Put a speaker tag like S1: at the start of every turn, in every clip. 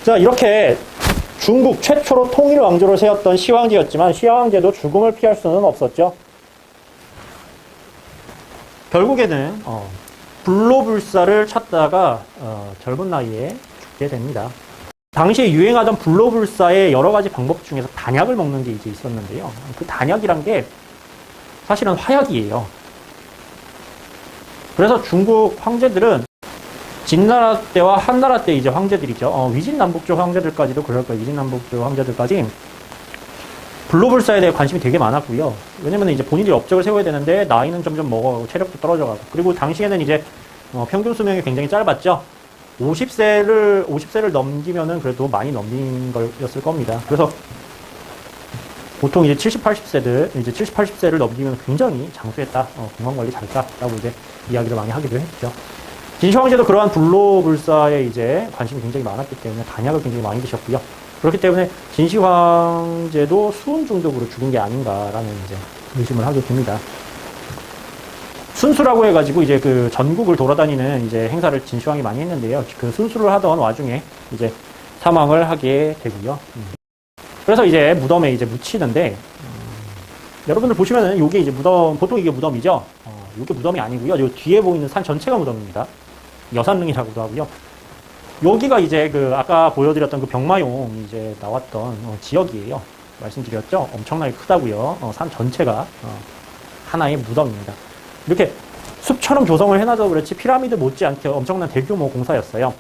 S1: 자, 이렇게 중국 최초로 통일 왕조를 세웠던 시황제였지만 시황제도 죽음을 피할 수는 없었죠. 결국에는 불로불사를 찾다가 젊은 나이에 죽게 됩니다. 당시에 유행하던 불로불사의 여러 가지 방법 중에서 단약을 먹는 게 이제 있었는데요. 그 단약이란 게 사실은 화약이에요. 그래서 중국 황제들은 진나라 때와 한나라 때 이제 황제들이죠. 위진남북조 황제들까지도 그럴 거예요. 위진남북조 황제들까지 불로불사에 대해 관심이 되게 많았고요. 왜냐면 이제 본인들이 업적을 세워야 되는데 나이는 점점 먹어가고 체력도 떨어져가고, 그리고 당시에는 이제 평균 수명이 굉장히 짧았죠. 50세를 넘기면은 그래도 많이 넘긴 거였을 겁니다. 그래서 보통 이제 70, 80세를 넘기면 굉장히 장수했다, 건강관리 잘했다라고 이제 이야기를 많이 하기도 했죠. 진시황제도 그러한 불로불사에 이제 관심이 굉장히 많았기 때문에 단약을 굉장히 많이 드셨고요. 그렇기 때문에 진시황제도 수은 중독으로 죽은 게 아닌가라는 이제 의심을 하게 됩니다. 순수라고 해가지고 이제 그 전국을 돌아다니는 이제 행사를 진시황이 많이 했는데요. 그 순수를 하던 와중에 이제 사망을 하게 되고요. 그래서 이제 무덤에 이제 묻히는데, 여러분들 보시면은 요게 이제 무덤, 보통 이게 무덤이죠. 요게 무덤이 아니고요. 요 뒤에 보이는 산 전체가 무덤입니다. 여산릉이라고도 하고요. 여기가 이제 그 아까 보여드렸던 그 병마용 이제 나왔던 지역이에요. 말씀드렸죠. 엄청나게 크다고요. 산 전체가 하나의 무덤입니다. 이렇게 숲처럼 조성을 해놔서 그렇지 피라미드 못지않게 엄청난 대규모 공사였어요.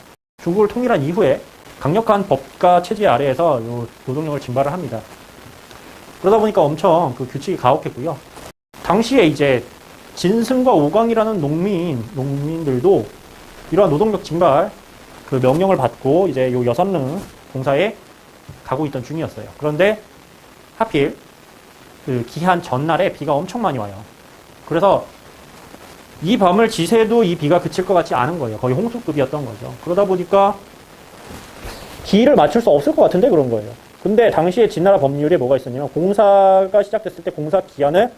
S1: 중국을 통일한 이후에 강력한 법과 체제 아래에서 요 노동력을 증발을 합니다. 그러다 보니까 엄청 그 규칙이 가혹했고요. 당시에 이제 진승과 오광이라는 농민들도 이러한 노동력 증발 그 명령을 받고 이제 요 여산릉 공사에 가고 있던 중이었어요. 그런데 하필 그 기한 전날에 비가 엄청 많이 와요. 그래서 이 밤을 지새도 이 비가 그칠 것 같지 않은 거예요. 거의 홍수급이었던 거죠. 그러다 보니까 기일을 맞출 수 없을 것 같은데 그런 거예요. 근데 당시에 진나라 법률에 뭐가 있었냐면 공사가 시작됐을 때 공사 기한을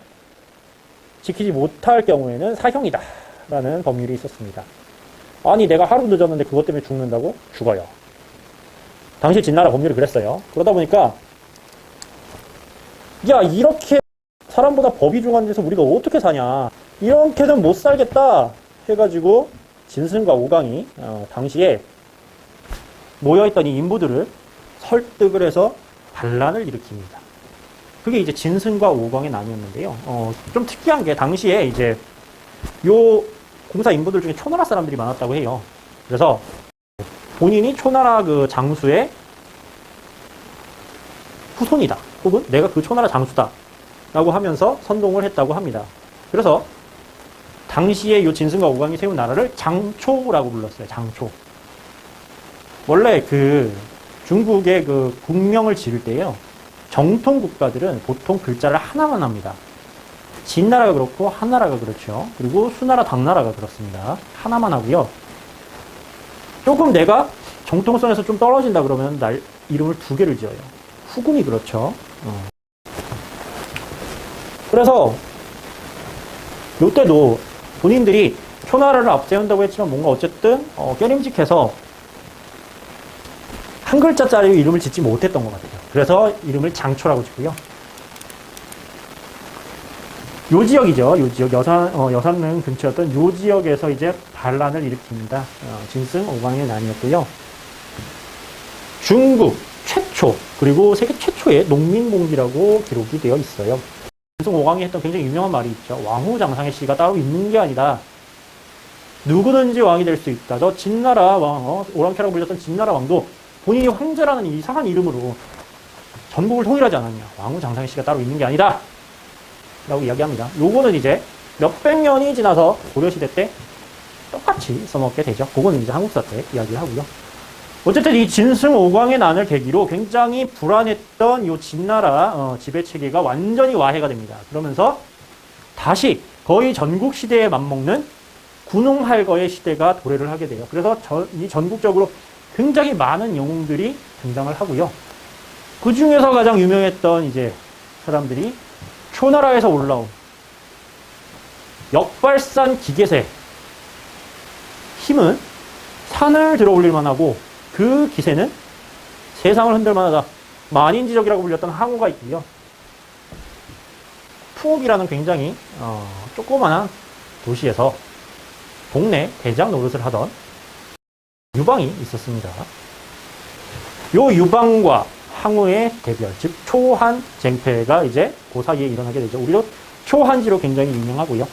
S1: 지키지 못할 경우에는 사형이다 라는 법률이 있었습니다. 아니 내가 하루 늦었는데 그것 때문에 죽는다고? 죽어요. 당시 진나라 법률이 그랬어요. 그러다 보니까 야 이렇게 사람보다 법이 중요한 데서 우리가 어떻게 사냐, 이렇게는 못 살겠다 해가지고 진승과 오광이 당시에 모여있던 이 인부들을 설득을 해서 반란을 일으킵니다. 그게 이제 진승과 오광의 난이었는데요. 좀 특이한 게 당시에 이제 요 공사 인부들 중에 초나라 사람들이 많았다고 해요. 그래서 본인이 초나라 그 장수의 후손이다, 혹은 내가 그 초나라 장수다 라고 하면서 선동을 했다고 합니다. 그래서 당시에 요 진승과 오광이 세운 나라를 장초라고 불렀어요. 장초. 원래 그 중국의 그 국명을 지을 때요, 정통 국가들은 보통 글자를 하나만 합니다. 진나라가 그렇고 한나라가 그렇죠. 그리고 수나라, 당나라가 그렇습니다. 하나만 하고요. 조금 내가 정통성에서 좀 떨어진다 그러면 이름을 두 개를 지어요. 후금이 그렇죠. 그래서 요때도 본인들이 초나라를 앞세운다고 했지만 뭔가 어쨌든 깨림직해서 한 글자짜리 이름을 짓지 못했던 것 같아요. 그래서 이름을 장초라고 짓고요. 요 지역이죠. 요 지역 여산릉 근처였던 요 지역에서 이제 반란을 일으킵니다. 진승 오광의 난이었고요. 중국 최초 그리고 세계 최초의 농민봉기라고 기록이 되어 있어요. 진승 오광이 했던 굉장히 유명한 말이 있죠. 왕후장상의 씨가 따로 있는 게 아니다. 누구든지 왕이 될 수 있다. 저 진나라 왕, 오랑캐라고 불렸던 진나라 왕도 본인이 황제라는 이상한 이름으로 전국을 통일하지 않았냐. 왕후장상의 씨가 따로 있는 게 아니다 라고 이야기합니다. 요거는 이제 몇백 년이 지나서 고려시대 때 똑같이 써먹게 되죠. 그거는 이제 한국사 때 이야기를 하고요. 어쨌든 이 진승 오광의 난을 계기로 굉장히 불안했던 이 진나라 지배체계가 완전히 와해가 됩니다. 그러면서 다시 거의 전국 시대에 맞먹는 군웅할거의 시대가 도래를 하게 돼요. 그래서 이 전국적으로 굉장히 많은 영웅들이 등장을 하고요. 그 중에서 가장 유명했던 이제 사람들이 초나라에서 올라온 역발산 기계세. 힘은 산을 들어 올릴 만하고 그 기세는 세상을 흔들 만하다. 만인지적이라고 불렸던 항우가 있고요. 풍옥이라는 굉장히 조그마한 도시에서 동네 대장 노릇을 하던 유방이 있었습니다. 요 유방과 항우의 대별, 즉 초한쟁패가 이제 그 사이에 일어나게 되죠. 우리도 초한지로 굉장히 유명하고요.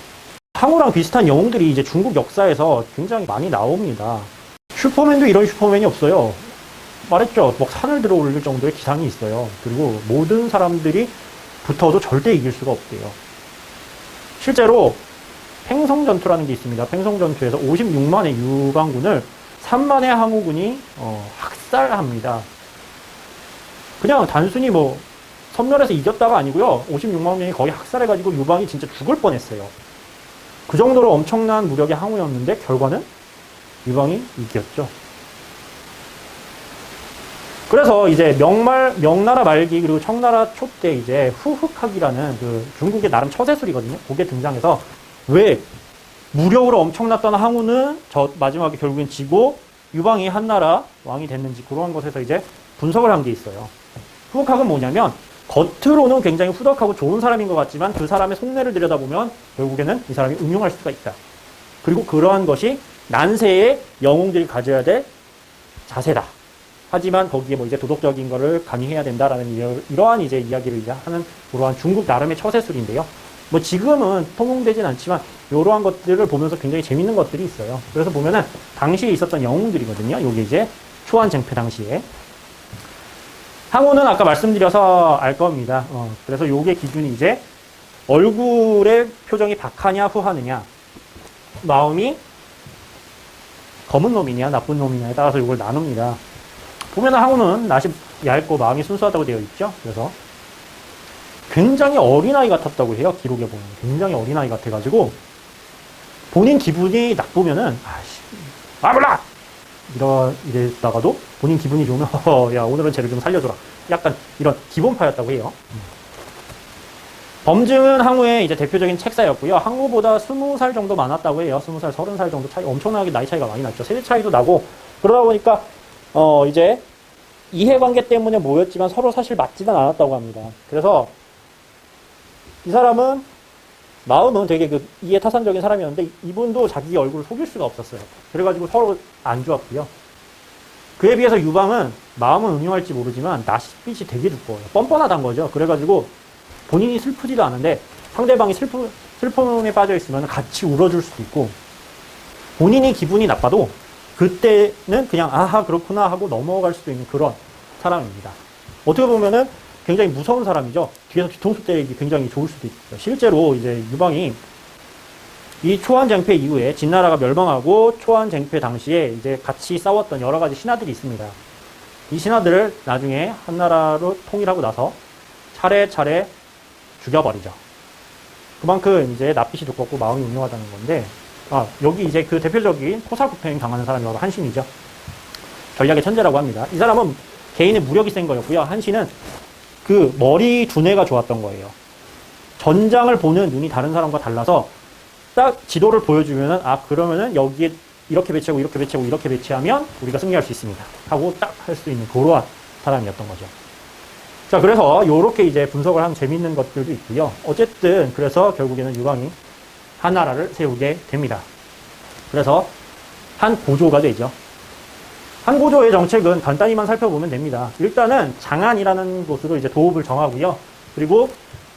S1: 항우랑 비슷한 영웅들이 이제 중국 역사에서 굉장히 많이 나옵니다. 슈퍼맨도 이런 슈퍼맨이 없어요. 말했죠. 막 산을 들어 올릴 정도의 기상이 있어요. 그리고 모든 사람들이 붙어도 절대 이길 수가 없대요. 실제로 팽성전투라는 게 있습니다. 팽성전투에서 56만의 유방군을 3만의 항우군이 학살합니다. 그냥 단순히 뭐 섬멸해서 이겼다가 아니고요. 56만 명이 거의 학살해가지고 유방이 진짜 죽을 뻔했어요. 그 정도로 엄청난 무력의 항우였는데 결과는 유방이 이겼죠. 그래서 이제 명나라 말기 그리고 청나라 초 때 이제 후흑학이라는 그 중국의 나름 처세술이거든요. 그게 등장해서 왜 무력으로 엄청났던 항우는 마지막에 결국엔 지고 유방이 한나라 왕이 됐는지 그런 것에서 이제 분석을 한 게 있어요. 후흑학은 뭐냐면 겉으로는 굉장히 후덕하고 좋은 사람인 것 같지만 그 사람의 속내를 들여다보면 결국에는 이 사람이 음흉할 수가 있다. 그리고 그러한 것이 난세의 영웅들이 가져야 될 자세다. 하지만 거기에 뭐 이제 도덕적인 거를 가미해야 된다라는 이러한 이제 이야기를 이제 하는 그러한 중국 나름의 처세술인데요. 뭐 지금은 통용되진 않지만 이러한 것들을 보면서 굉장히 재밌는 것들이 있어요. 그래서 보면은 당시에 있었던 영웅들이거든요. 요게 이제 초한쟁패 당시에. 항우는 아까 말씀드려서 알 겁니다. 그래서 요게 기준이 이제 얼굴의 표정이 박하냐 후하느냐, 마음이 검은 놈이냐 나쁜 놈이냐에 따라서 이걸 나눕니다. 보면 항우는 낯이 얇고 마음이 순수하다고 되어 있죠. 그래서 굉장히 어린아이 같았다고 해요. 기록에 보면 굉장히 어린아이 같아가지고 본인 기분이 나쁘면은 몰라! 이랬다가도 본인 기분이 좋으면 야 오늘은 쟤를 좀 살려줘라. 약간 이런 기본파였다고 해요. 범증은 항우의 이제 대표적인 책사였고요. 항우보다 20살 정도 많았다고 해요. 20살, 30살 정도 차이, 엄청나게 나이 차이가 많이 났죠. 세대 차이도 나고 그러다 보니까 이제 이해관계 때문에 모였지만 서로 사실 맞지는 않았다고 합니다. 그래서 이 사람은 마음은 되게 그 이해타산적인 사람이었는데 이분도 자기 얼굴을 속일 수가 없었어요. 그래가지고 서로 안 좋았고요. 그에 비해서 유방은 마음은 음흉할지 모르지만 낯빛이 되게 두꺼워요. 뻔뻔하단 거죠. 그래가지고 본인이 슬프지도 않은데 상대방이 슬픔에 빠져 있으면 같이 울어줄 수도 있고 본인이 기분이 나빠도 그때는 그냥 아하 그렇구나 하고 넘어갈 수도 있는 그런 사람입니다. 어떻게 보면은 굉장히 무서운 사람이죠. 뒤에서 뒤통수 때리기 굉장히 좋을 수도 있죠. 실제로 이제 유방이 이 초한쟁패 이후에 진나라가 멸망하고 초한쟁패 당시에 이제 같이 싸웠던 여러 가지 신하들이 있습니다. 이 신하들을 나중에 한나라로 통일하고 나서 차례차례 죽여버리죠. 그만큼 이제 낯빛이 두껍고 마음이 음흉하다는 건데, 여기 이제 그 대표적인 토사구팽 당하는 사람이 바로 한신이죠. 전략의 천재라고 합니다. 이 사람은 개인의 무력이 센 거였고요. 한신은 그 머리 두뇌가 좋았던 거예요. 전장을 보는 눈이 다른 사람과 달라서 딱 지도를 보여주면은 그러면은 여기에 이렇게 배치하고 이렇게 배치하고 이렇게 배치하면 우리가 승리할 수 있습니다. 하고 딱 할 수 있는 그러한 사람이었던 거죠. 자, 그래서 요렇게 이제 분석을 한 재밌는 것들도 있고요. 어쨌든 그래서 결국에는 유방이 한나라를 세우게 됩니다. 그래서 한 고조가 되죠. 한 고조의 정책은 간단히만 살펴보면 됩니다. 일단은 장안이라는 곳으로 이제 도읍을 정하고요. 그리고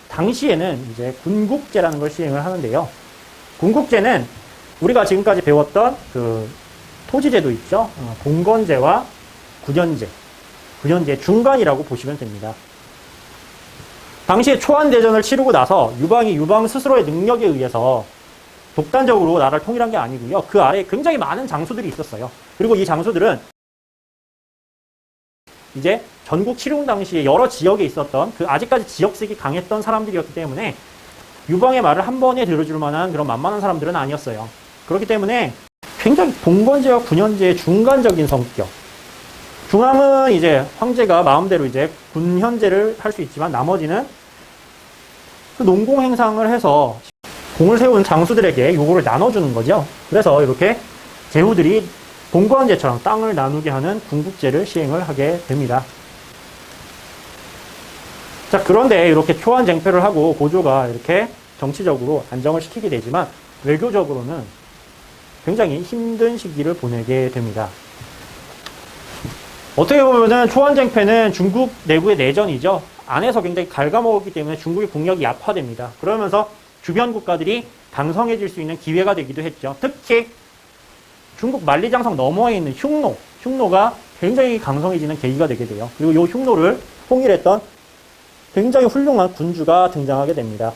S1: 당시에는 이제 군국제라는 걸 시행을 하는데요. 군국제는 우리가 지금까지 배웠던 그 토지제도 있죠. 봉건제와 구년제 중간이라고 보시면 됩니다. 당시에 초안대전을 치르고 나서 유방 스스로의 능력에 의해서 독단적으로 나라를 통일한 게 아니고요. 그 아래에 굉장히 많은 장수들이 있었어요. 그리고 이 장수들은 이제 전국 칠흥 당시에 여러 지역에 있었던 그 아직까지 지역색이 강했던 사람들이었기 때문에 유방의 말을 한 번에 들어줄 만한 그런 만만한 사람들은 아니었어요. 그렇기 때문에 굉장히 봉건제와 군현제의 중간적인 성격. 중앙은 이제 황제가 마음대로 이제 군현제를 할 수 있지만 나머지는 그 농공 행상을 해서 공을 세운 장수들에게 요거를 나눠주는 거죠. 그래서 이렇게 제후들이 봉건제처럼 땅을 나누게 하는 군국제를 시행을 하게 됩니다. 자, 그런데 이렇게 초안쟁패를 하고 고조가 이렇게 정치적으로 안정을 시키게 되지만 외교적으로는 굉장히 힘든 시기를 보내게 됩니다. 어떻게 보면은 초안쟁패는 중국 내부의 내전이죠. 안에서 굉장히 갉아먹었기 때문에 중국의 국력이 약화됩니다. 그러면서 주변 국가들이 강성해질 수 있는 기회가 되기도 했죠. 특히 중국 만리장성 너머에 있는 흉노가 굉장히 강성해지는 계기가 되게 돼요. 그리고 이 흉노를 통일했던 굉장히 훌륭한 군주가 등장하게 됩니다.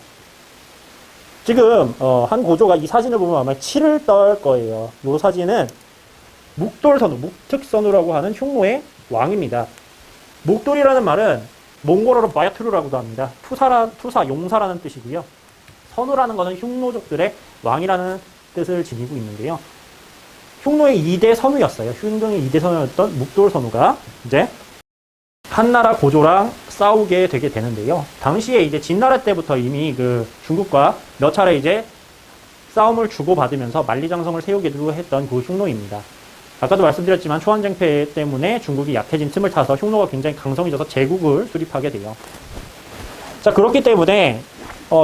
S1: 지금 한 고조가 이 사진을 보면 아마 치를 떨 거예요. 이 사진은 묵돌선우, 묵특선우라고 하는 흉노의 왕입니다. 묵돌이라는 말은 몽골어로 바야투르라고도 합니다. 투사, 용사라는 뜻이고요. 선우라는 것은 흉노족들의 왕이라는 뜻을 지니고 있는데요. 흉노의 2대 선우였어요. 흉노의 2대 선우였던 묵돌선우가 이제 한나라 고조랑 싸우게 되게 되는데요. 당시에 이제 진나라 때부터 이미 그 중국과 몇 차례 이제 싸움을 주고받으면서 만리장성을 세우기도 했던 그 흉노입니다. 아까도 말씀드렸지만 초안쟁패 때문에 중국이 약해진 틈을 타서 흉노가 굉장히 강성해져서 제국을 수립하게 돼요. 자, 그렇기 때문에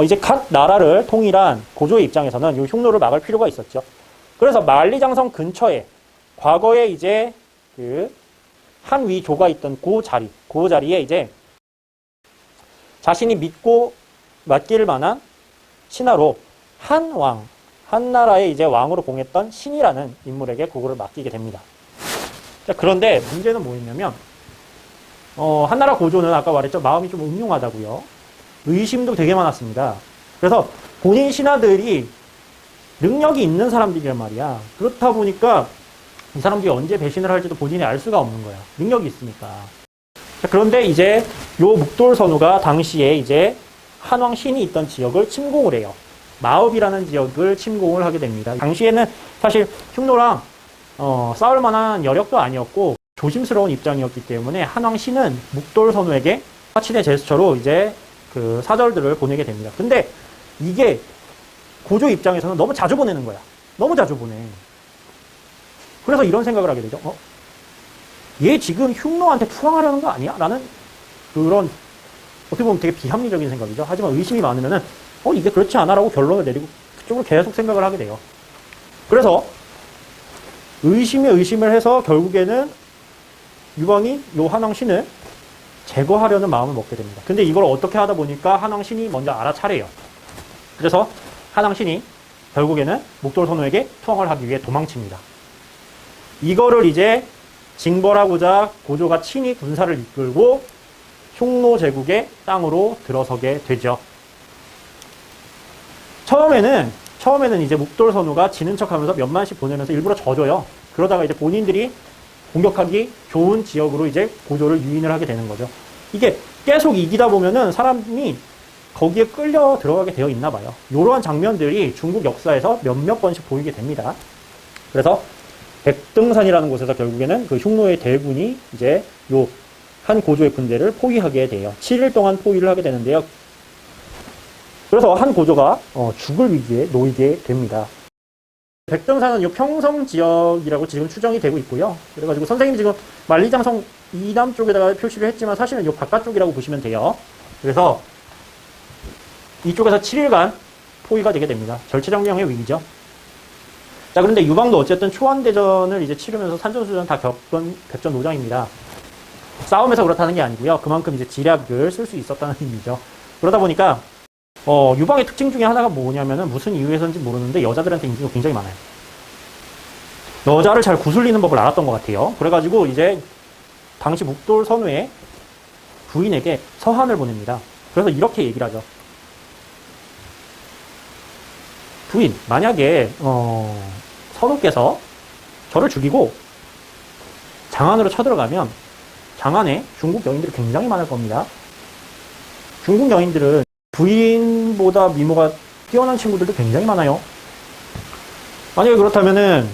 S1: 이제 각 나라를 통일한 고조의 입장에서는 이 흉노를 막을 필요가 있었죠. 그래서 만리장성 근처에 과거에 이제 그 한위조가 있던 그 자리에 이제 자신이 믿고 맡길 만한 신하로 한나라의 이제 왕으로 봉했던 신이라는 인물에게 그거를 맡기게 됩니다. 자, 그런데 문제는 뭐였냐면, 한나라 고조는 아까 말했죠. 마음이 좀 음흉하다고요. 의심도 되게 많았습니다. 그래서 본인 신하들이 능력이 있는 사람들이란 말이야. 그렇다 보니까 이 사람들이 언제 배신을 할지도 본인이 알 수가 없는 거야. 능력이 있으니까. 자, 그런데 이제 요 묵돌선우가 당시에 이제 한왕 신이 있던 지역을 침공을 해요. 마읍이라는 지역을 침공을 하게 됩니다. 당시에는 사실 흉노랑 싸울 만한 여력도 아니었고 조심스러운 입장이었기 때문에 한왕 신은 묵돌선우에게 화친의 제스처로 이제 그 사절들을 보내게 됩니다. 근데 이게 고조 입장에서는 너무 자주 보내는 거야. 너무 자주 보내. 그래서 이런 생각을 하게 되죠. 얘 지금 흉노한테 투항하려는 거 아니야? 라는 그런 어떻게 보면 되게 비합리적인 생각이죠. 하지만 의심이 많으면은 이게 그렇지 않아라고 결론을 내리고 그쪽으로 계속 생각을 하게 돼요. 그래서 의심을 해서 결국에는 유방이 요 한왕신을 제거하려는 마음을 먹게 됩니다. 근데 이걸 어떻게 하다 보니까 한왕신이 먼저 알아차려요. 그래서 한왕신이 결국에는 묵돌선우에게 투항을 하기 위해 도망칩니다. 이거를 이제 징벌하고자 고조가 친히 군사를 이끌고 흉노 제국의 땅으로 들어서게 되죠. 처음에는 이제 묵돌선우가 지는 척하면서 몇만씩 보내면서 일부러 져줘요. 그러다가 이제 본인들이 공격하기 좋은 지역으로 이제 고조를 유인을 하게 되는 거죠. 이게 계속 이기다 보면은 사람이 거기에 끌려 들어가게 되어 있나 봐요. 이러한 장면들이 중국 역사에서 몇몇 번씩 보이게 됩니다. 그래서 백등산이라는 곳에서 결국에는 그 흉노의 대군이 이제 요 한 고조의 군대를 포위하게 돼요. 7일 동안 포위를 하게 되는데요. 그래서 한 고조가 죽을 위기에 놓이게 됩니다. 백등산은 요 평성 지역이라고 지금 추정이 되고 있고요. 그래가지고 선생님이 지금 만리장성 이남 쪽에다가 표시를 했지만 사실은 요 바깥쪽이라고 보시면 돼요. 그래서 이쪽에서 7일간 포위가 되게 됩니다. 절체절명의 위기죠. 자, 그런데 유방도 어쨌든 초안대전을 이제 치르면서 산전수전 다 겪은 백전노장입니다. 싸움에서 그렇다는 게 아니고요. 그만큼 이제 지략을 쓸 수 있었다는 의미죠. 그러다 보니까 유방의 특징 중에 하나가 뭐냐면은 무슨 이유에서인지 모르는데 여자들한테 인기가 굉장히 많아요. 여자를 잘 구슬리는 법을 알았던 것 같아요. 그래가지고 이제 당시 묵돌 선우의 부인에게 서한을 보냅니다. 그래서 이렇게 얘기를 하죠. 부인, 만약에 선우께서 저를 죽이고 장안으로 쳐들어가면 장안에 중국 여인들이 굉장히 많을 겁니다. 중국 여인들은 부인보다 미모가 뛰어난 친구들도 굉장히 많아요. 만약에 그렇다면은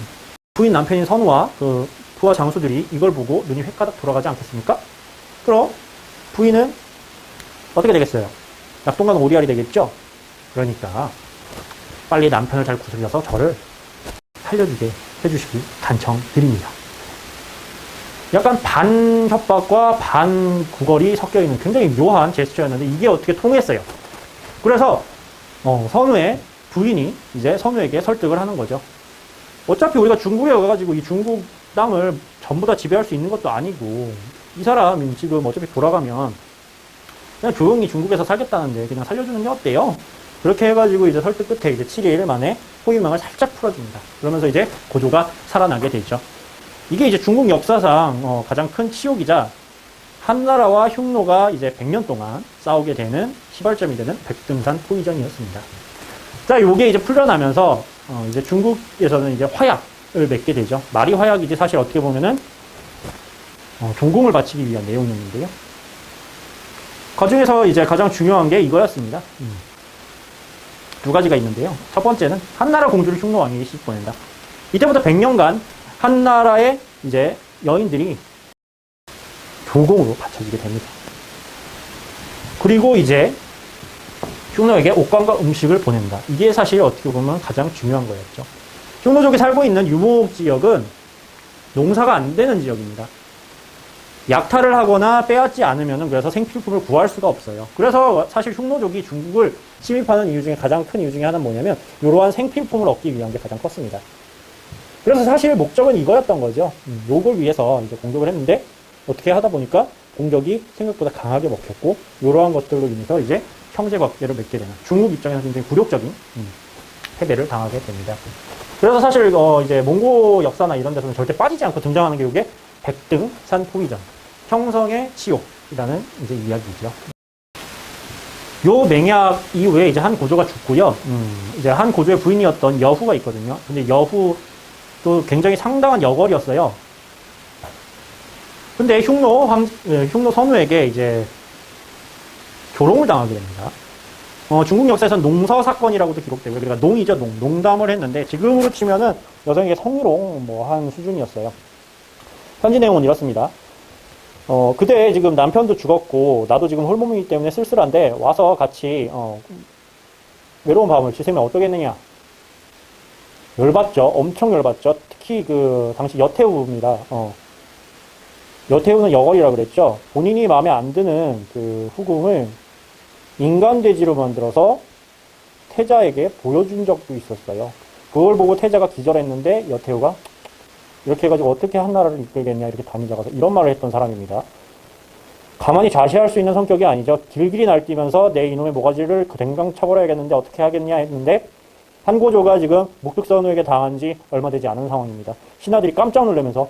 S1: 부인 남편인 선우와 그 부하 장수들이 이걸 보고 눈이 획가닥 돌아가지 않겠습니까? 그럼 부인은 어떻게 되겠어요? 낙동강 오리알이 되겠죠? 그러니까 빨리 남편을 잘 구슬려서 저를 살려주게 해주시길 간청드립니다. 약간 반 협박과 반 구걸이 섞여 있는 굉장히 묘한 제스처였는데 이게 어떻게 통했어요. 그래서 선우의 부인이 이제 선우에게 설득을 하는 거죠. 어차피 우리가 중국에 가가지고 이 중국 땅을 전부 다 지배할 수 있는 것도 아니고 이 사람 지금 어차피 돌아가면 그냥 조용히 중국에서 살겠다는데 그냥 살려주는 게 어때요? 그렇게 해가지고 이제 설득 끝에 이제 7일 만에 호위망을 살짝 풀어줍니다. 그러면서 이제 고조가 살아나게 되죠. 이게 이제 중국 역사상 가장 큰 치욕이자 한나라와 흉노가 이제 100년 동안 싸우게 되는 시발점이 되는 백등산 포위전이었습니다. 자, 요게 이제 풀려나면서 이제 중국에서는 이제 화약을 맺게 되죠. 말이 화약이지 사실 어떻게 보면은 종공을 바치기 위한 내용이었는데요. 그 중에서 이제 가장 중요한 게 이거였습니다. 두 가지가 있는데요. 첫 번째는 한나라 공주를 흉노 왕에게 시집 보낸다. 이때부터 100년간 한나라의 이제 여인들이 조공으로 바쳐지게 됩니다. 그리고 이제 흉노에게 옷감과 음식을 보낸다. 이게 사실 어떻게 보면 가장 중요한 거였죠. 흉노족이 살고 있는 유목 지역은 농사가 안 되는 지역입니다. 약탈을 하거나 빼앗지 않으면 그래서 생필품을 구할 수가 없어요. 그래서 사실 흉노족이 중국을 침입하는 이유 중에 가장 큰 이유 중에 하나는 뭐냐면 이러한 생필품을 얻기 위한 게 가장 컸습니다. 그래서 사실 목적은 이거였던 거죠. 요걸 위해서 이제 공격을 했는데 어떻게 하다 보니까 공격이 생각보다 강하게 먹혔고 이러한 것들로 인해서 이제 형제관계를 맺게 되는 중국 입장에서 굉장히 굴욕적인 패배를 당하게 됩니다. 그래서 사실 이제 몽고 역사나 이런 데서는 절대 빠지지 않고 등장하는 게 이게 백등산 포위전, 형성의 치욕이라는 이제 이야기죠. 요 맹약 이후에 이제 한 고조가 죽고요. 이제 한 고조의 부인이었던 여후가 있거든요. 근데 여후도 굉장히 상당한 여걸이었어요. 근데 흉노 선우에게 이제 조롱을 당하게 됩니다. 중국 역사에서는 농서 사건이라고도 기록되고요. 그러니까 농이죠, 농담을 했는데 지금으로 치면은 여성에게 성희롱 한 수준이었어요. 편지 내용은 이렇습니다. 그대 지금 남편도 죽었고 나도 지금 홀몸이기 때문에 쓸쓸한데 와서 같이 외로운 밤을 지새면 어떠겠느냐. 열받죠. 엄청 열받죠. 특히 당시 여태우입니다. 여태우는 여걸이라 그랬죠. 본인이 마음에 안 드는 그 후궁을 인간돼지로 만들어서 태자에게 보여준 적도 있었어요. 그걸 보고 태자가 기절했는데 여태우가 이렇게 해가지고 어떻게 한나라를 이끌겠냐 이렇게 담이 잡아서 이런 말을 했던 사람입니다. 가만히 좌시할 수 있는 성격이 아니죠. 길길이 날뛰면서 내 이놈의 모가지를 된강 쳐버려야겠는데 어떻게 하겠냐 했는데 한고조가 지금 묵득선우에게 당한 지 얼마 되지 않은 상황입니다. 신하들이 깜짝 놀라면서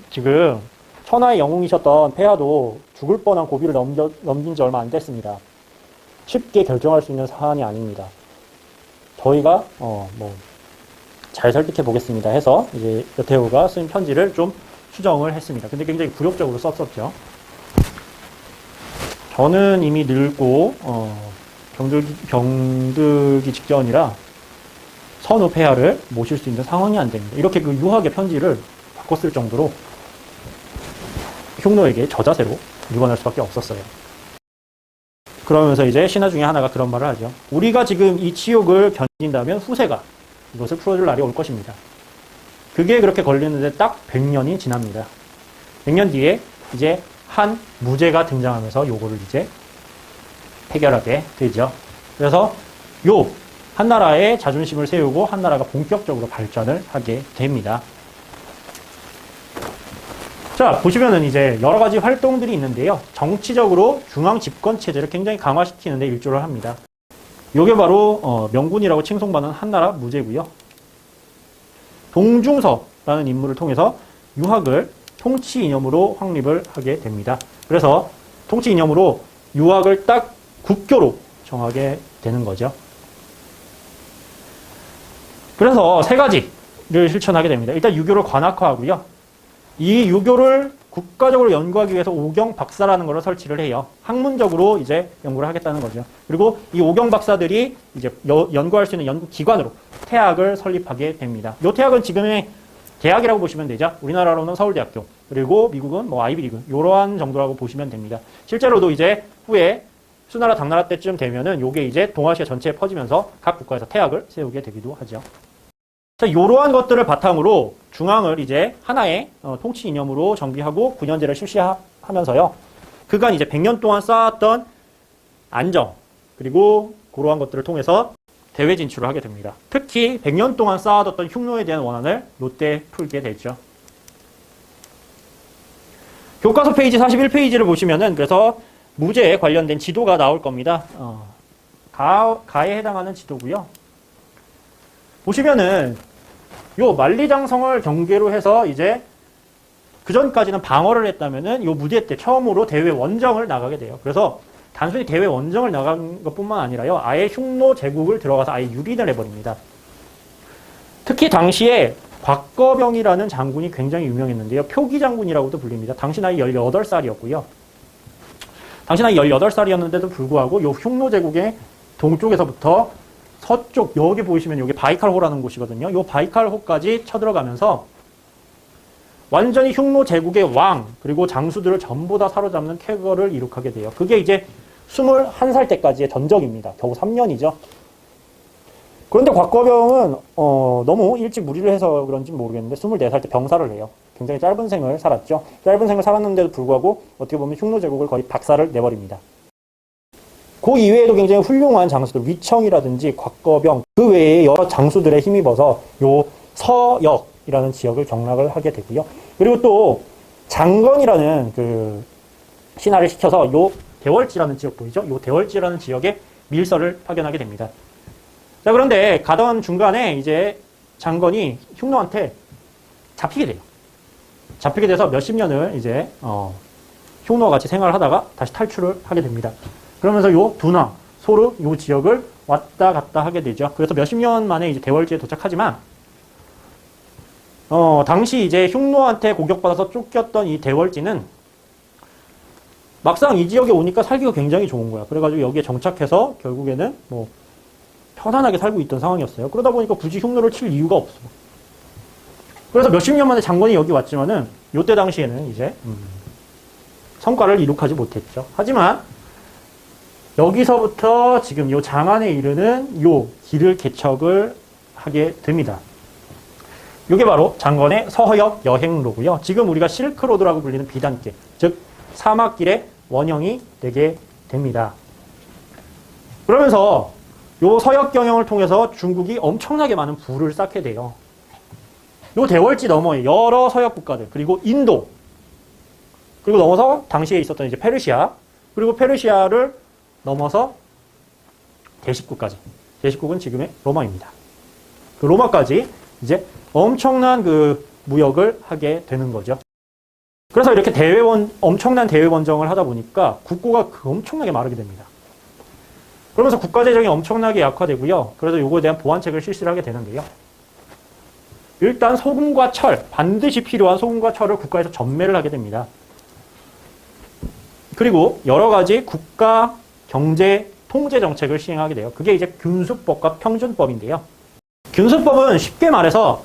S1: 지금 천하의 영웅이셨던 폐하도 죽을 뻔한 고비를 넘긴 지 얼마 안 됐습니다. 쉽게 결정할 수 있는 사안이 아닙니다. 저희가 잘 설득해 보겠습니다 해서 이제 여태우가 쓴 편지를 좀 수정을 했습니다. 근데 굉장히 굴욕적으로 썼었죠. 저는 이미 늙고 병들기 직전이라 선우 폐하를 모실 수 있는 상황이 안 됩니다. 이렇게 유학의 편지를 바꿨을 정도로 흉노에게 저자세로 유관할 수밖에 없었어요. 그러면서 이제 신하 중에 하나가 그런 말을 하죠. 우리가 지금 이 치욕을 견딘다면 후세가 이것을 풀어줄 날이 올 것입니다. 그게 그렇게 걸리는데 딱 100년이 지납니다. 100년 뒤에 이제 한 무제가 등장하면서 요거를 이제 해결하게 되죠. 그래서 한나라의 자존심을 세우고 한나라가 본격적으로 발전을 하게 됩니다. 자, 보시면은 이제 여러 가지 활동들이 있는데요. 정치적으로 중앙 집권 체제를 굉장히 강화시키는 데 일조를 합니다. 요게 바로 명군이라고 칭송받는 한나라 무제고요. 동중서라는 인물을 통해서 유학을 통치 이념으로 확립을 하게 됩니다. 그래서 통치 이념으로 유학을 딱 국교로 정하게 되는 거죠. 그래서 세 가지를 실천하게 됩니다. 일단 유교를 관학화하고요. 이 유교를 국가적으로 연구하기 위해서 오경 박사라는 것을 설치를 해요. 학문적으로 이제 연구를 하겠다는 거죠. 그리고 이 오경 박사들이 이제 연구할 수 있는 연구기관으로 태학을 설립하게 됩니다. 이 태학은 지금의 대학이라고 보시면 되죠. 우리나라로는 서울대학교, 그리고 미국은 아이비리그, 이러한 정도라고 보시면 됩니다. 실제로도 이제 후에 수나라 당나라 때쯤 되면은 요게 이제 동아시아 전체에 퍼지면서 각 국가에서 태학을 세우게 되기도 하죠. 자, 이러한 것들을 바탕으로 중앙을 이제 하나의 통치 이념으로 정비하고 9년제를 실시하면서요. 그간 이제 100년 동안 쌓았던 안정, 그리고 그러한 것들을 통해서 대외 진출을 하게 됩니다. 특히 100년 동안 쌓아뒀던 흉노에 대한 원한을 이때 풀게 되죠. 교과서 페이지 41페이지를 보시면은 그래서 무제에 관련된 지도가 나올 겁니다. 가에 해당하는 지도고요. 보시면은 요 만리장성을 경계로 해서 이제 그 전까지는 방어를 했다면은 요 무제 때 처음으로 대외 원정을 나가게 돼요. 그래서 단순히 대외 원정을 나간 것뿐만 아니라요. 아예 흉노 제국을 들어가서 아예 유린을 해버립니다. 특히 당시에 곽거병이라는 장군이 굉장히 유명했는데요. 표기 장군이라고도 불립니다. 당시 나이 18살이었고요. 당시 나이 18살이었는데도 불구하고 요 흉노 제국의 동쪽에서부터 서쪽, 여기 보이시면 여기 바이칼호라는 곳이거든요. 요 바이칼호까지 쳐들어가면서 완전히 흉노 제국의 왕, 그리고 장수들을 전부 다 사로잡는 쾌거를 이룩하게 돼요. 그게 이제 21살 때까지의 전적입니다. 겨우 3년이죠. 그런데 곽거병은 너무 일찍 무리를 해서 그런지 모르겠는데 24살 때 병사를 해요. 굉장히 짧은 생을 살았죠. 짧은 생을 살았는데도 불구하고 어떻게 보면 흉노 제국을 거의 박살을 내버립니다. 그 이외에도 굉장히 훌륭한 장수들, 위청이라든지 곽거병, 그 외에 여러 장수들에 힘입어서 요 서역이라는 지역을 경락을 하게 되고요. 그리고 또 장건이라는 그 신하를 시켜서 요 대월지라는 지역 보이죠? 요 대월지라는 지역에 밀서를 파견하게 됩니다. 자, 그런데 가던 중간에 이제 장건이 흉노한테 잡히게 돼요. 잡히게 돼서 몇십 년을 이제 흉노와 같이 생활을 하다가 다시 탈출을 하게 됩니다. 그러면서 요 두나, 소르 요 지역을 왔다 갔다 하게 되죠. 그래서 몇십 년 만에 이제 대월지에 도착하지만 당시 이제 흉노한테 공격받아서 쫓겼던 이 대월지는 막상 이 지역에 오니까 살기가 굉장히 좋은 거야. 그래가지고 여기에 정착해서 결국에는 뭐 편안하게 살고 있던 상황이었어요. 그러다 보니까 굳이 흉노를 칠 이유가 없어. 그래서 몇십 년 만에 장건이 여기 왔지만은 요때 당시에는 이제 성과를 이룩하지 못했죠. 하지만 여기서부터 지금 요 장안에 이르는 요 길을 개척을 하게 됩니다. 이게 바로 장건의 서역 여행로고요. 지금 우리가 실크로드라고 불리는 비단길, 즉 사막길의 원형이 되게 됩니다. 그러면서 요 서역 경영을 통해서 중국이 엄청나게 많은 부를 쌓게 돼요. 요 대월지 너머에 여러 서역 국가들, 그리고 인도, 그리고 넘어서 당시에 있었던 이제 페르시아, 그리고 페르시아를 넘어서 대식국까지. 대식국은 지금의 로마입니다. 그 로마까지 이제 엄청난 그 무역을 하게 되는 거죠. 그래서 이렇게 엄청난 대외 원정을 하다 보니까 국고가 엄청나게 마르게 됩니다. 그러면서 국가 재정이 엄청나게 약화되고요. 그래서 요거에 대한 보완책을 실시를 하게 되는데요. 일단 소금과 철, 반드시 필요한 소금과 철을 국가에서 전매를 하게 됩니다. 그리고 여러 가지 국가 경제 통제 정책을 시행하게 돼요. 그게 이제 균수법과 평준법인데요. 균수법은 쉽게 말해서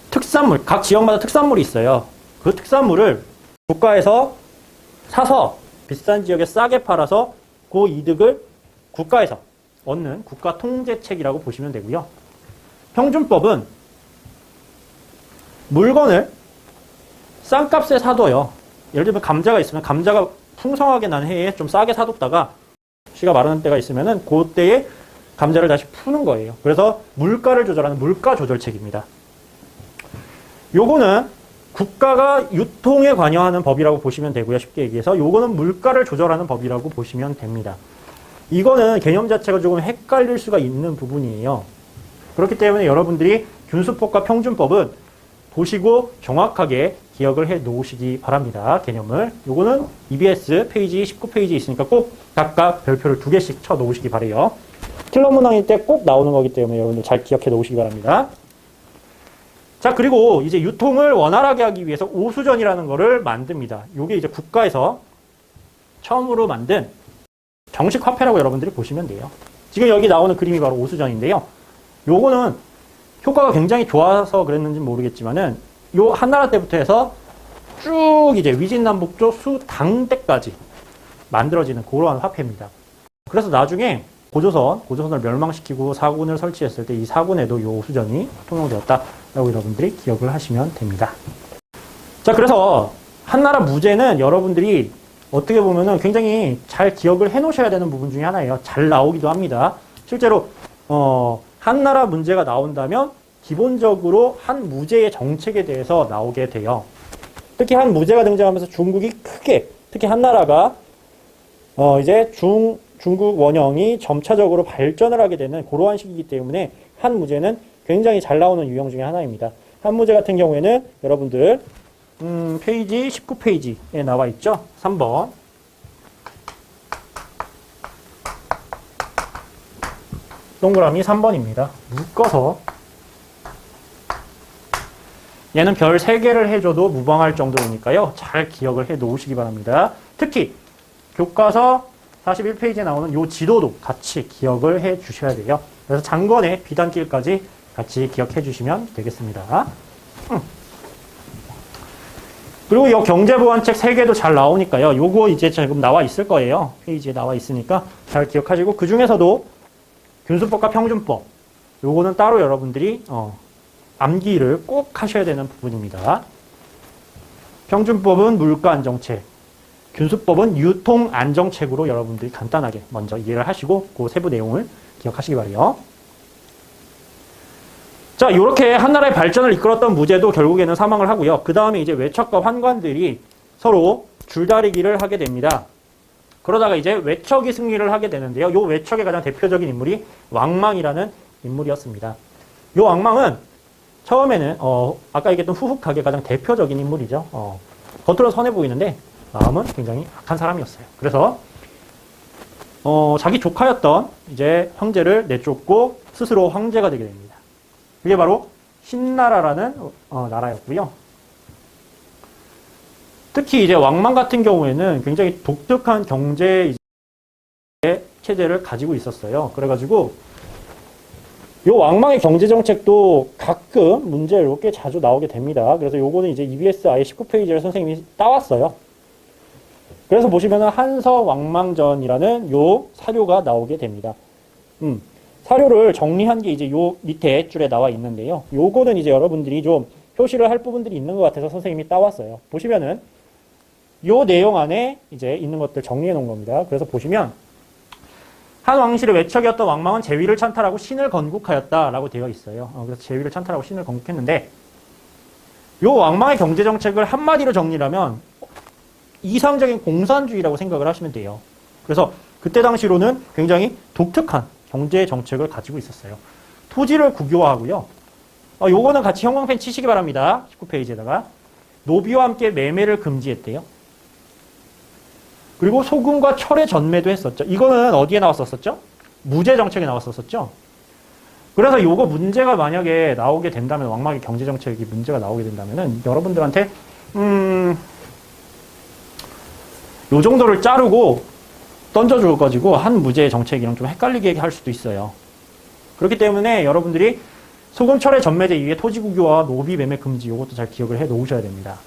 S1: 특산물, 각 지역마다 특산물이 있어요. 그 특산물을 국가에서 사서 비싼 지역에 싸게 팔아서 그 이득을 국가에서 얻는 국가 통제책이라고 보시면 되고요. 평준법은 물건을 싼 값에 사둬요. 예를 들면 감자가 있으면 감자가 풍성하게 난 해에 좀 싸게 사뒀다가 시가 마르는 때가 있으면은 그때에 감자를 다시 푸는 거예요. 그래서 물가를 조절하는 물가 조절책입니다. 요거는 국가가 유통에 관여하는 법이라고 보시면 되고요. 쉽게 얘기해서 요거는 물가를 조절하는 법이라고 보시면 됩니다. 이거는 개념 자체가 조금 헷갈릴 수가 있는 부분이에요. 그렇기 때문에 여러분들이 균수법과 평준법은 보시고 정확하게 기억을 해 놓으시기 바랍니다. 개념을. 요거는 EBS 페이지 19페이지 있으니까 꼭 각각 별표를 2개씩 쳐 놓으시기 바래요. 킬러 문항일 때 꼭 나오는 거기 때문에 여러분들 잘 기억해 놓으시기 바랍니다. 자, 그리고 이제 유통을 원활하게 하기 위해서 오수전이라는 거를 만듭니다. 요게 이제 국가에서 처음으로 만든 정식 화폐라고 여러분들이 보시면 돼요. 지금 여기 나오는 그림이 바로 오수전인데요. 요거는 효과가 굉장히 좋아서 그랬는지는 모르겠지만은 요 한나라 때부터 해서 쭉 이제 위진남북조 수당 때까지 만들어지는 그러한 화폐입니다. 그래서 나중에 고조선을 멸망시키고 사군을 설치했을 때 이 사군에도 이 오수전이 통용되었다라고 여러분들이 기억을 하시면 됩니다. 자, 그래서 한나라 무제는 여러분들이 어떻게 보면은 굉장히 잘 기억을 해 놓으셔야 되는 부분 중에 하나예요. 잘 나오기도 합니다. 실제로, 한나라 문제가 나온다면 기본적으로 한 무제의 정책에 대해서 나오게 돼요. 특히 한 무제가 등장하면서 중국이 크게, 특히 한나라가, 이제 중국 원형이 점차적으로 발전을 하게 되는 그러한 시기이기 때문에 한 무제는 굉장히 잘 나오는 유형 중에 하나입니다. 한 무제 같은 경우에는 여러분들, 페이지 19페이지에 나와 있죠? 3번. 동그라미 3번입니다. 묶어서 얘는 별 3개를 해줘도 무방할 정도이니까요. 잘 기억을 해 놓으시기 바랍니다. 특히 교과서 41페이지에 나오는 요 지도도 같이 기억을 해 주셔야 돼요. 그래서 장권의 비단길까지 같이 기억해 주시면 되겠습니다. 그리고 이 경제보완책 3개도 잘 나오니까요. 요거 이제 지금 나와 있을 거예요. 페이지에 나와 있으니까 잘 기억하시고, 그 중에서도 균수법과 평준법, 요거는 따로 여러분들이 암기를 꼭 하셔야 되는 부분입니다. 평준법은 물가안정책, 균수법은 유통안정책으로 여러분들이 간단하게 먼저 이해를 하시고 그 세부 내용을 기억하시기 바래요. 자, 이렇게 한나라의 발전을 이끌었던 무제도 결국에는 사망을 하고요. 그 다음에 이제 외척과 환관들이 서로 줄다리기를 하게 됩니다. 그러다가 이제 외척이 승리를 하게 되는데요. 이 외척의 가장 대표적인 인물이 왕망이라는 인물이었습니다. 이 왕망은 처음에는 아까 얘기했던 후훅하게 가장 대표적인 인물이죠. 겉으로는 선해 보이는데 마음은 굉장히 악한 사람이었어요. 그래서 자기 조카였던 이제 황제를 내쫓고 스스로 황제가 되게 됩니다. 그게 바로 신나라라는 나라였고요. 특히 이제 왕망 같은 경우에는 굉장히 독특한 경제 체제를 가지고 있었어요. 그래가지고 이 왕망의 경제 정책도 가끔 문제로 꽤 자주 나오게 됩니다. 그래서 요거는 이제 EBS 아예 19페이지를 선생님이 따왔어요. 그래서 보시면은 한서왕망전이라는 요 사료가 나오게 됩니다. 사료를 정리한 게 이제 요 밑에 줄에 나와 있는데요. 요거는 이제 여러분들이 좀 표시를 할 부분들이 있는 것 같아서 선생님이 따왔어요. 보시면은 요 내용 안에 이제 있는 것들 정리해 놓은 겁니다. 그래서 보시면 한 왕실의 외척이었던 왕망은 제위를 찬탈하고 신을 건국하였다라고 되어 있어요. 그래서 제위를 찬탈하고 신을 건국했는데 요 왕망의 경제 정책을 한마디로 정리하면 이상적인 공산주의라고 생각을 하시면 돼요. 그래서 그때 당시로는 굉장히 독특한 경제 정책을 가지고 있었어요. 토지를 국유화하고요. 요거는 같이 형광펜 치시기 바랍니다. 19페이지에다가 노비와 함께 매매를 금지했대요. 그리고 소금과 철의 전매도 했었죠. 이거는 어디에 나왔었죠? 무제 정책에 나왔었죠. 그래서 요거 문제가 만약에 나오게 된다면, 왕망의 경제 정책이 문제가 나오게 된다면은 여러분들한테 요 정도를 자르고 던져줘가지고 한 무제 정책이랑 좀 헷갈리게 할 수도 있어요. 그렇기 때문에 여러분들이 소금 철의 전매제 이후에 토지 국유와 노비 매매 금지, 요것도 잘 기억을 해 놓으셔야 됩니다.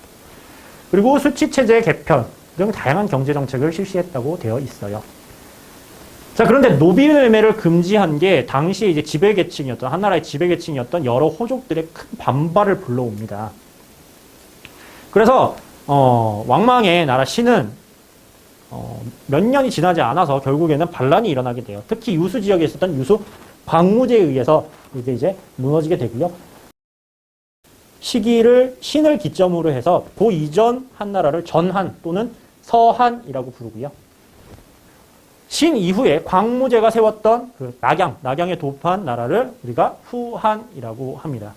S1: 그리고 수치체제 개편 등 다양한 경제정책을 실시했다고 되어 있어요. 자, 그런데 노비 매매를 금지한 게 당시에 이제 지배계층이었던, 한나라의 지배계층이었던 여러 호족들의 큰 반발을 불러옵니다. 그래서, 왕망의 나라 신은, 몇 년이 지나지 않아서 결국에는 반란이 일어나게 돼요. 특히 유수 지역에 있었던 유수 광무제에 의해서 이제 무너지게 되고요. 시기를 신을 기점으로 해서 그 이전 한나라를 전한 또는 서한이라고 부르고요. 신 이후에 광무제가 세웠던 그 낙양에 도읍한 나라를 우리가 후한이라고 합니다.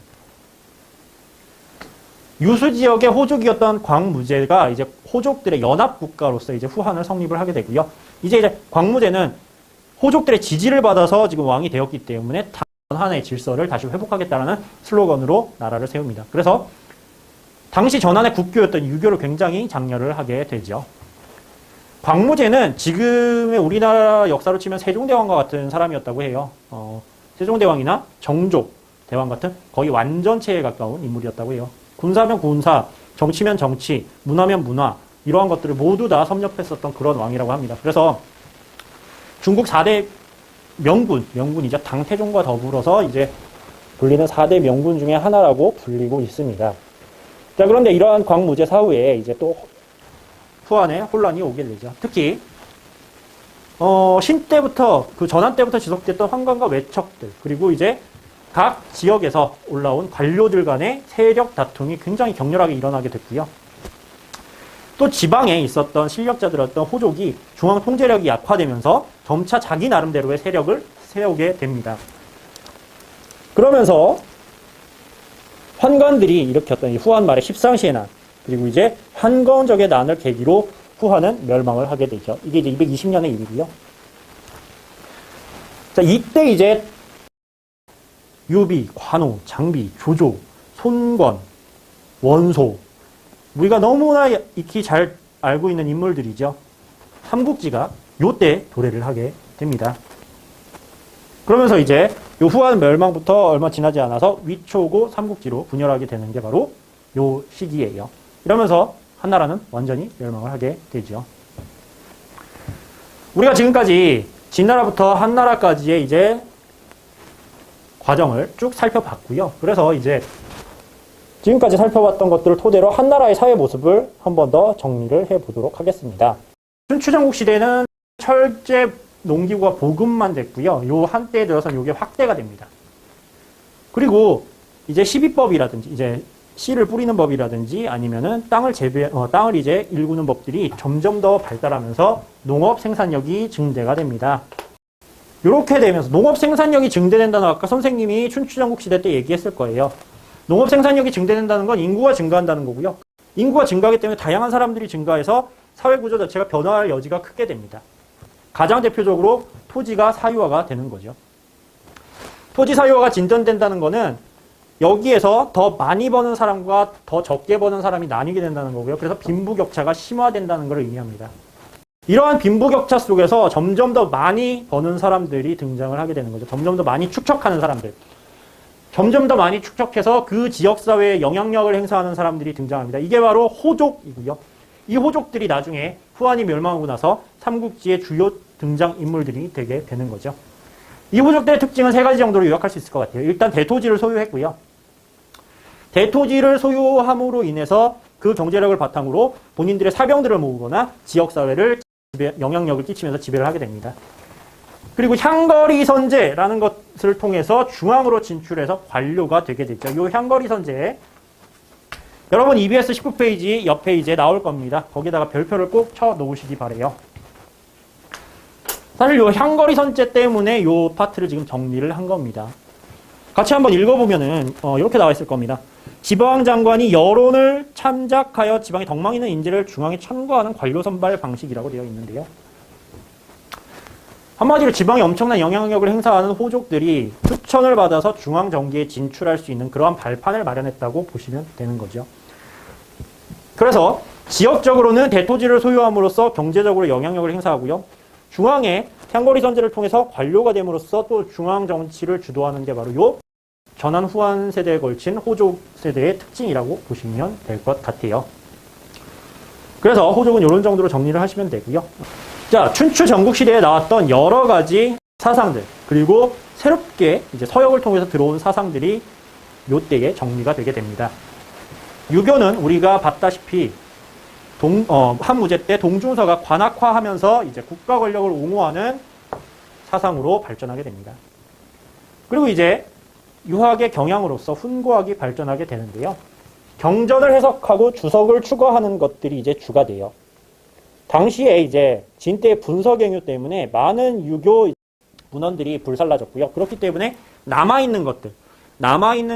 S1: 유수 지역의 호족이었던 광무제가 이제 호족들의 연합 국가로서 이제 후한을 성립을 하게 되고요. 이제 광무제는 호족들의 지지를 받아서 지금 왕이 되었기 때문에 전한의 질서를 다시 회복하겠다는 슬로건으로 나라를 세웁니다. 그래서 당시 전한의 국교였던 유교를 굉장히 장려를 하게 되죠. 광무제는 지금의 우리나라 역사로 치면 세종대왕과 같은 사람이었다고 해요. 세종대왕이나 정조대왕 같은 거의 완전체에 가까운 인물이었다고 해요. 군사면 군사, 정치면 정치, 문화면 문화, 이러한 것들을 모두 다 섭렵했었던 그런 왕이라고 합니다. 그래서 중국 4대 명군이죠. 당태종과 더불어서 이제 불리는 4대 명군 중에 하나라고 불리고 있습니다. 자, 그런데 이러한 광무제 사후에 이제 또 후한에 혼란이 오게 되죠. 특히 신 때부터 그 전한 때부터 지속됐던 환관과 외척들, 그리고 이제 각 지역에서 올라온 관료들 간의 세력 다툼이 굉장히 격렬하게 일어나게 됐고요. 또 지방에 있었던 실력자들이었던 호족이 중앙 통제력이 약화되면서 점차 자기 나름대로의 세력을 세우게 됩니다. 그러면서 환관들이 일으켰던 이 후한 말의 십상시의 난, 그리고 이제 한건적의 난을 계기로 후한은 멸망을 하게 되죠. 이게 이제 220년의 일이고요. 자, 이때 이제 유비, 관우, 장비, 조조, 손권, 원소, 우리가 너무나 익히 잘 알고 있는 인물들이죠. 삼국지가 요때 도래를 하게 됩니다. 그러면서 이제 요 후한 멸망부터 얼마 지나지 않아서 위초고 삼국지로 분열하게 되는 게 바로 요 시기예요. 이러면서 한나라는 완전히 멸망을 하게 되죠. 우리가 지금까지 진나라부터 한나라까지의 이제 과정을 쭉 살펴봤고요. 그래서 이제 지금까지 살펴봤던 것들을 토대로 한나라의 사회 모습을 한 번 더 정리를 해보도록 하겠습니다. 춘추전국 시대는 철제 농기구가 보급만 됐고요. 요 한때에 들어서는 이게 확대가 됩니다. 그리고 이제 시비법이라든지 이제 씨를 뿌리는 법이라든지 아니면은 땅을 이제 일구는 법들이 점점 더 발달하면서 농업 생산력이 증대가 됩니다. 이렇게 되면서 농업 생산력이 증대된다는 아까 선생님이 춘추전국 시대 때 얘기했을 거예요. 농업 생산력이 증대된다는 건 인구가 증가한다는 거고요. 인구가 증가하기 때문에 다양한 사람들이 증가해서 사회 구조 자체가 변화할 여지가 크게 됩니다. 가장 대표적으로 토지가 사유화가 되는 거죠. 토지 사유화가 진전된다는 거는 여기에서 더 많이 버는 사람과 더 적게 버는 사람이 나뉘게 된다는 거고요. 그래서 빈부격차가 심화된다는 걸 의미합니다. 이러한 빈부격차 속에서 점점 더 많이 버는 사람들이 등장을 하게 되는 거죠. 점점 더 많이 축적하는 사람들. 점점 더 많이 축적해서 그 지역사회에 영향력을 행사하는 사람들이 등장합니다. 이게 바로 호족이고요. 이 호족들이 나중에 후한이 멸망하고 나서 삼국지의 주요 등장인물들이 되게 되는 거죠. 이 호족들의 특징은 세 가지 정도로 요약할 수 있을 것 같아요. 일단 대토지를 소유했고요. 대토지를 소유함으로 인해서 그 경제력을 바탕으로 본인들의 사병들을 모으거나 지역사회를 영향력을 끼치면서 지배를 하게 됩니다. 그리고 향거리 선제라는 것을 통해서 중앙으로 진출해서 관료가 되게 됐죠. 이 향거리 선제 여러분 EBS 19페이지 옆 페이지에 나올 겁니다. 거기다가 별표를 꼭 쳐 놓으시기 바래요. 사실 이 향거리 선제 때문에 이 파트를 지금 정리를 한 겁니다. 같이 한번 읽어보면은 이렇게 나와 있을 겁니다. 지방장관이 여론을 참작하여 지방에 덕망 있는 인재를 중앙에 청구하는 관료 선발 방식이라고 되어 있는데요. 한마디로 지방에 엄청난 영향력을 행사하는 호족들이 추천을 받아서 중앙 정계에 진출할 수 있는 그러한 발판을 마련했다고 보시면 되는 거죠. 그래서 지역적으로는 대토지를 소유함으로써 경제적으로 영향력을 행사하고요. 중앙에 향거리 선제를 통해서 관료가 됨으로써 또 중앙 정치를 주도하는 게 바로 요 전한 후한 세대에 걸친 호족 세대의 특징이라고 보시면 될 것 같아요. 그래서 호족은 이런 정도로 정리를 하시면 되고요. 자, 춘추 전국 시대에 나왔던 여러 가지 사상들, 그리고 새롭게 이제 서역을 통해서 들어온 사상들이 요때에 정리가 되게 됩니다. 유교는 우리가 봤다시피 한무제 때 동중서가 관학화하면서 이제 국가 권력을 옹호하는 사상으로 발전하게 됩니다. 그리고 이제 유학의 경향으로서 훈고학이 발전하게 되는데요. 경전을 해석하고 주석을 추가하는 것들이 이제 주가 돼요. 당시에 이제 진때 분서경유 때문에 많은 유교 문헌들이 불살라졌고요. 그렇기 때문에 남아있는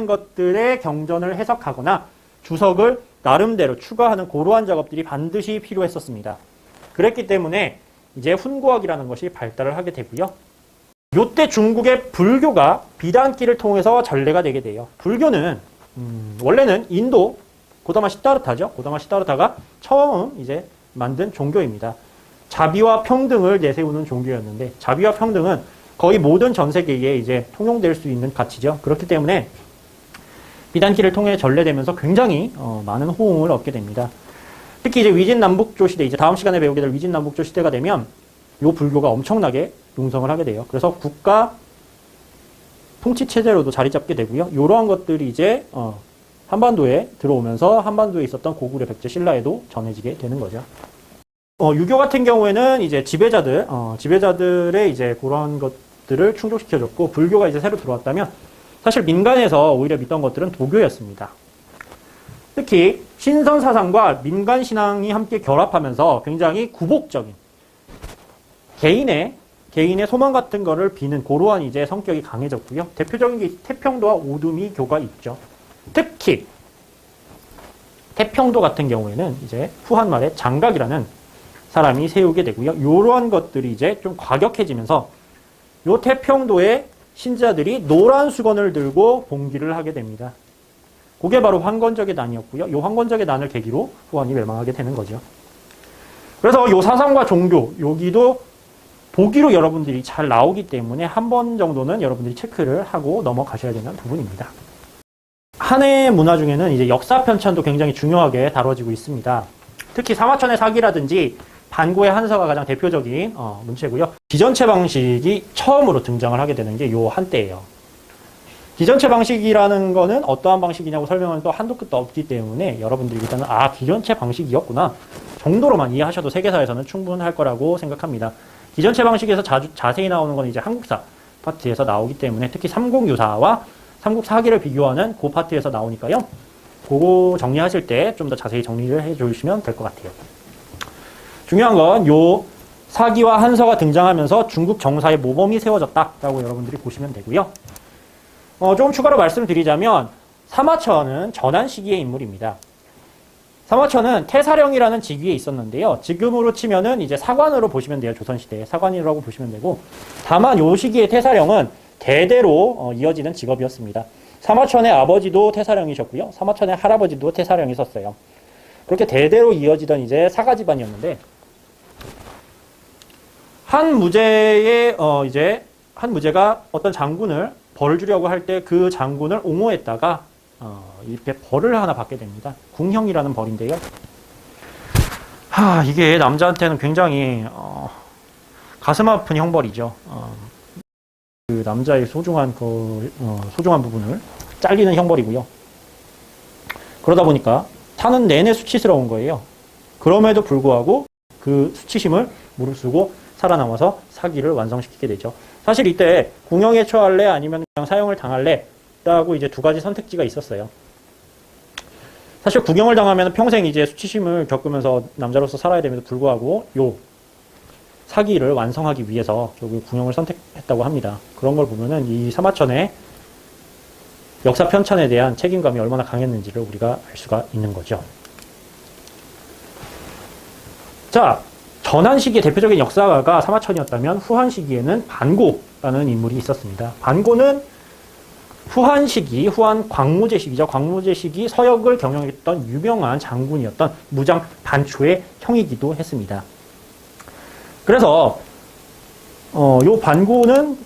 S1: 것들의 경전을 해석하거나 주석을 나름대로 추가하는 고루한 작업들이 반드시 필요했었습니다. 그랬기 때문에 이제 훈고학이라는 것이 발달을 하게 되고요. 요때 중국의 불교가 비단기를 통해서 전래가 되게 돼요. 불교는 원래는 인도 고다마 시다르타죠. 고다마 시다르타가 처음 이제 만든 종교입니다. 자비와 평등을 내세우는 종교였는데 자비와 평등은 거의 모든 전 세계에 이제 통용될 수 있는 가치죠. 그렇기 때문에 비단기를 통해 전래되면서 굉장히 많은 호응을 얻게 됩니다. 특히 이제 위진남북조 시대, 이제 다음 시간에 배우게 될 위진남북조 시대가 되면 요 불교가 엄청나게 용성을 하게 돼요. 그래서 국가 통치 체제로도 자리 잡게 되고요. 이러한 것들이 이제 한반도에 들어오면서 한반도에 있었던 고구려 백제 신라에도 전해지게 되는 거죠. 유교 같은 경우에는 이제 지배자들의 이제 그런 것들을 충족시켜줬고, 불교가 이제 새로 들어왔다면 사실 민간에서 오히려 믿던 것들은 도교였습니다. 특히 신선 사상과 민간 신앙이 함께 결합하면서 굉장히 구복적인 개인의 소망 같은 거를 비는 그러한 이제 성격이 강해졌고요. 대표적인 게 태평도와 오두미 교가 있죠. 특히 태평도 같은 경우에는 이제 후한 말에 장각이라는 사람이 세우게 되고요. 이러한 것들이 이제 좀 과격해지면서 요 태평도의 신자들이 노란 수건을 들고 봉기를 하게 됩니다. 그게 바로 황건적의 난이었고요. 요 황건적의 난을 계기로 후한이 멸망하게 되는 거죠. 그래서 요 사상과 종교, 여기도 보기로 여러분들이 잘 나오기 때문에 한 번 정도는 여러분들이 체크를 하고 넘어가셔야 되는 부분입니다. 한해 문화 중에는 이제 역사 편찬도 굉장히 중요하게 다뤄지고 있습니다. 특히 사마천의 사기라든지 반고의 한서가 가장 대표적인 문체고요. 기전체 방식이 처음으로 등장을 하게 되는 게 요 한때예요. 기전체 방식이라는 거는 어떠한 방식이냐고 설명하는 또 한도 끝도 없기 때문에 여러분들이 일단은 기전체 방식이었구나 정도로만 이해하셔도 세계사에서는 충분할 거라고 생각합니다. 기전체 방식에서 자세히 나오는 건 이제 한국사 파트에서 나오기 때문에 특히 삼국유사와 삼국사기를 비교하는 그 파트에서 나오니까요. 그거 정리하실 때 좀 더 자세히 정리를 해주시면 될 것 같아요. 중요한 건 요 사기와 한서가 등장하면서 중국 정사의 모범이 세워졌다라고 여러분들이 보시면 되고요. 조금 추가로 말씀드리자면 사마천은 전한 시기의 인물입니다. 사마천은 태사령이라는 직위에 있었는데요. 지금으로 치면은 이제 사관으로 보시면 돼요. 조선시대에 사관이라고 보시면 되고, 다만 요 시기의 태사령은 대대로 이어지는 직업이었습니다. 사마천의 아버지도 태사령이셨고요. 사마천의 할아버지도 태사령이셨어요. 그렇게 대대로 이어지던 이제 사가 집안이었는데, 한 무제가 어떤 장군을 벌을 주려고 할 때 그 장군을 옹호했다가 이렇게 벌을 하나 받게 됩니다. 궁형이라는 벌인데요. 이게 남자한테는 굉장히 가슴 아픈 형벌이죠. 그 남자의 소중한 부분을 잘리는 형벌이고요. 그러다 보니까 사는 내내 수치스러운 거예요. 그럼에도 불구하고 그 수치심을 무릅쓰고 살아남아서 사기를 완성시키게 되죠. 사실 이때 궁형에 처할래 아니면 그냥 사형을 당할래 라고 이제 두 가지 선택지가 있었어요. 사실 궁형을 당하면 평생 이제 수치심을 겪으면서 남자로서 살아야 됨에도 불구하고 요 사기를 완성하기 위해서 결국 궁형을 선택했다고 합니다. 그런 걸 보면은 이 사마천의 역사 편찬에 대한 책임감이 얼마나 강했는지를 우리가 알 수가 있는 거죠. 자, 전한 시기의 대표적인 역사가가 사마천이었다면 후한 시기에는 반고라는 인물이 있었습니다. 반고는 후한 시기, 후한 광무제 시기죠. 광무제 시기 서역을 경영했던 유명한 장군이었던 무장 반초의 형이기도 했습니다. 그래서 요 반고는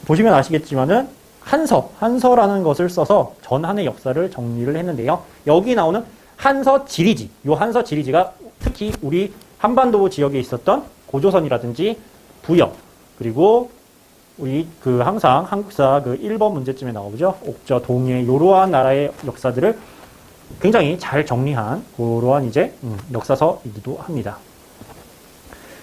S1: 보시면 아시겠지만은 한서라는 것을 써서 전한의 역사를 정리를 했는데요. 여기 나오는 한서 지리지, 요 한서 지리지가 특히 우리 한반도 지역에 있었던 고조선이라든지 부여, 그리고 우리 항상 한국사 1번 문제쯤에 나오죠. 옥저, 동해, 요러한 나라의 역사들을 굉장히 잘 정리한 그러한 이제 역사서이기도 합니다.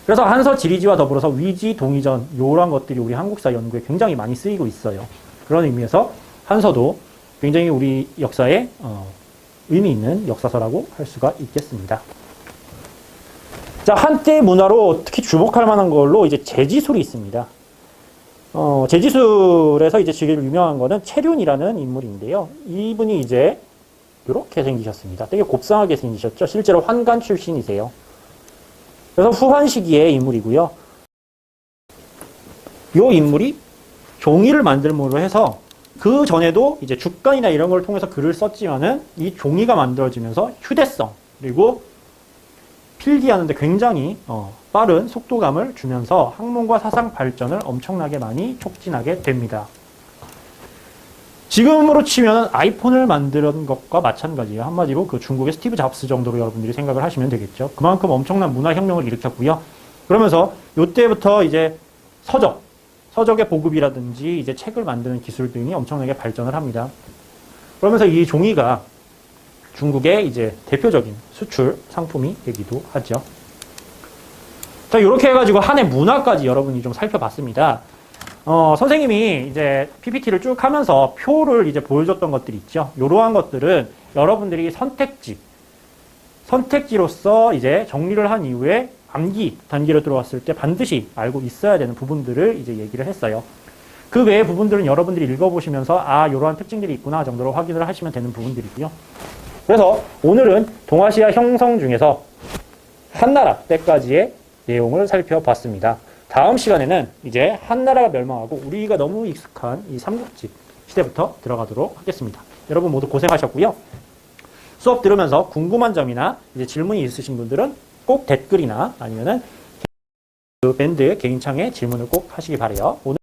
S1: 그래서 한서 지리지와 더불어서 위지, 동의전, 요러한 것들이 우리 한국사 연구에 굉장히 많이 쓰이고 있어요. 그런 의미에서 한서도 굉장히 우리 역사에 의미 있는 역사서라고 할 수가 있겠습니다. 자, 한때 문화로 특히 주목할 만한 걸로 이제 제지술이 있습니다. 제지술에서 이제 제일 유명한 거는 체륜이라는 인물인데요. 이분이 이제 이렇게 생기셨습니다. 되게 곱상하게 생기셨죠. 실제로 환관 출신이세요. 그래서 후한 시기의 인물이고요. 이 인물이 종이를 만들므로 해서 그 전에도 이제 주간이나 이런 걸 통해서 글을 썼지만은 이 종이가 만들어지면서 휴대성 그리고 필기하는데 굉장히 빠른 속도감을 주면서 학문과 사상 발전을 엄청나게 많이 촉진하게 됩니다. 지금으로 치면 아이폰을 만드는 것과 마찬가지예요. 한마디로 그 중국의 스티브 잡스 정도로 여러분들이 생각을 하시면 되겠죠. 그만큼 엄청난 문화혁명을 일으켰고요. 그러면서 요때부터 이제 서적의 보급이라든지 이제 책을 만드는 기술 등이 엄청나게 발전을 합니다. 그러면서 이 종이가 중국의 이제 대표적인 수출 상품이 되기도 하죠. 자, 이렇게 해가지고 한해 문화까지 여러분이 좀 살펴봤습니다. 선생님이 이제 PPT를 쭉 하면서 표를 이제 보여줬던 것들이 있죠. 이러한 것들은 여러분들이 선택지로서 이제 정리를 한 이후에 암기 단계로 들어왔을 때 반드시 알고 있어야 되는 부분들을 이제 얘기를 했어요. 그 외의 부분들은 여러분들이 읽어보시면서 아, 이러한 특징들이 있구나 정도로 확인을 하시면 되는 부분들이고요. 그래서 오늘은 동아시아 형성 중에서 한나라 때까지의 내용을 살펴봤습니다. 다음 시간에는 이제 한나라가 멸망하고 우리가 너무 익숙한 이 삼국지 시대부터 들어가도록 하겠습니다. 여러분 모두 고생하셨고요. 수업 들으면서 궁금한 점이나 이제 질문이 있으신 분들은 꼭 댓글이나 아니면은 그 밴드 개인창에 질문을 꼭 하시기 바래요. 오늘